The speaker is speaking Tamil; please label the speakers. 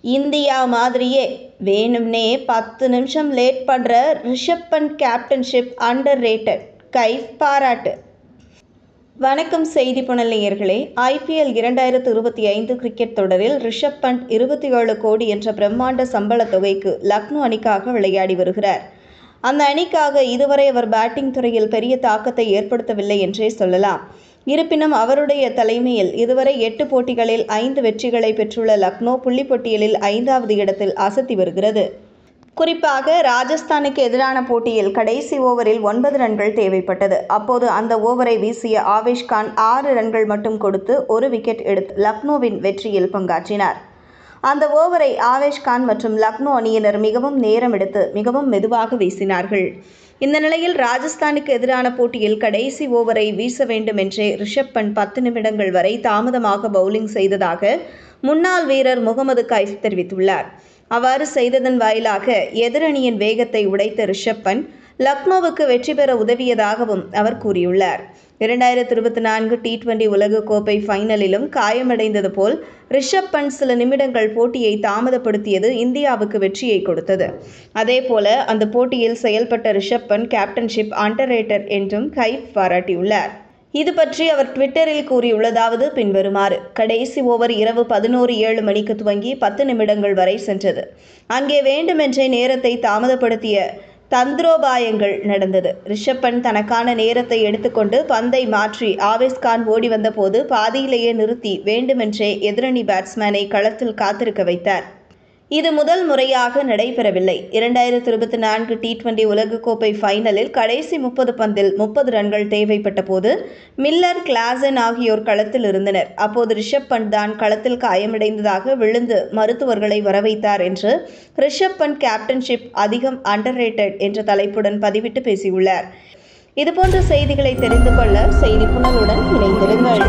Speaker 1: இந்தியா மாதிரியே வேணும்னே 10 நிமிஷம் லேட் பண்ணுற Rishabh Pant captainship underrated, Kaif பாராட்டு. வணக்கம் செய்தி புனல் நேயர்களே. IPL 2025 கிரிக்கெட் தொடரில் ரிஷப் பண்ட் 27 கோடி என்ற பிரம்மாண்ட சம்பள தொகைக்கு லக்னோ அணிக்காக விளையாடி வருகிறார். அந்த அணிக்காக இதுவரை அவர் பேட்டிங் துறையில் பெரிய தாக்கத்தை ஏற்படுத்தவில்லை என்றே சொல்லலாம். இருப்பினும் அவருடைய தலைமையில் இதுவரை 8 போட்டிகளில் 5 வெற்றிகளை பெற்றுள்ள லக்னோ புள்ளிப்பட்டியலில் 5வது இடத்தில் அசத்தி வருகிறது. குறிப்பாக ராஜஸ்தானுக்கு எதிரான போட்டியில் கடைசி ஓவரில் 9 ரன்கள் தேவைப்பட்டது. அப்போது அந்த ஓவரை வீசிய ஆவேஷ் கான் 6 ரன்கள் மட்டும் கொடுத்து 1 விக்கெட் எடுத்து லக்னோவின் வெற்றியில் பங்காற்றினார். அந்த ஓவரை ஆவேஷ் கான் மற்றும் லக்னோ அணியினர் மிகவும் நேரம் எடுத்து மிகவும் மெதுவாக வீசினார்கள். இந்த நிலையில் ராஜஸ்தானுக்கு எதிரான போட்டியில் கடைசி ஓவரை வீச வேண்டும் என்றே ரிஷப் பண்ட் 10 நிமிடங்கள் வரை தாமதமாக பவுலிங் செய்ததாக முன்னாள் வீரர் முகமது கைஃப் தெரிவித்துள்ளார். அவ்வாறு செய்ததன் வாயிலாக எதிரணியின் வேகத்தை உடைத்த ரிஷப் பண்ட் லக்னோவுக்கு வெற்றி பெற உதவியதாகவும் அவர் கூறியுள்ளார். 2024 T20 உலகக்கோப்பை ஃபைனலிலும் காயமடைந்தது போல் ரிஷப் பண்ட் சில நிமிடங்கள் போட்டியை தாமதப்படுத்தியது இந்தியாவுக்கு வெற்றியை கொடுத்தது. அதேபோல அந்த போட்டியில் செயல்பட்ட Rishabh Pant captainship underrated என்றும் கைஃப் பாராட்டியுள்ளார். இது பற்றி அவர் ட்விட்டரில் கூறியுள்ளதாவது பின்வருமாறு: கடைசி ஓவர் இரவு 11:07 மணிக்கு துவங்கி 10 நிமிடங்கள் வரை சென்றது. அங்கே வேண்டுமென்றே நேரத்தை தாமதப்படுத்திய தந்திரோபாயங்கள் நடந்தது. ரிஷப் பண்ட் தனக்கான நேரத்தை எடுத்துக்கொண்டு பந்தை மாற்றி ஆவேஷ் கான் ஓடி வந்த போது பாதியிலேயே நிறுத்தி வேண்டுமென்றே எதிரணி பேட்ஸ்மேனை களத்தில் காத்திருக்க வைத்தார். இது முதல் முறையாக நடைபெறவில்லை. 2024 T20 உலகக்கோப்பை ஃபைனலில் கடைசி 30 பந்தில் 30 ரன்கள் தேவைப்பட்ட போது மில்லர், கிளாசன் ஆகியோர் களத்தில் இருந்தனர். அப்போது ரிஷப் பண்ட் தான் களத்தில் காயமடைந்ததாக விழுந்து மருத்துவர்களை வரவைத்தார் என்று ரிஷப் பண்ட் கேப்டன்ஷிப் அதிகம் அண்டர் ரேட்டட் என்ற தலைப்புடன் பதிவிட்டு பேசியுள்ளார். இதுபோன்ற செய்திகளை தெரிந்து கொள்ள செய்தி புனலுடன் இணைந்திருங்கள்.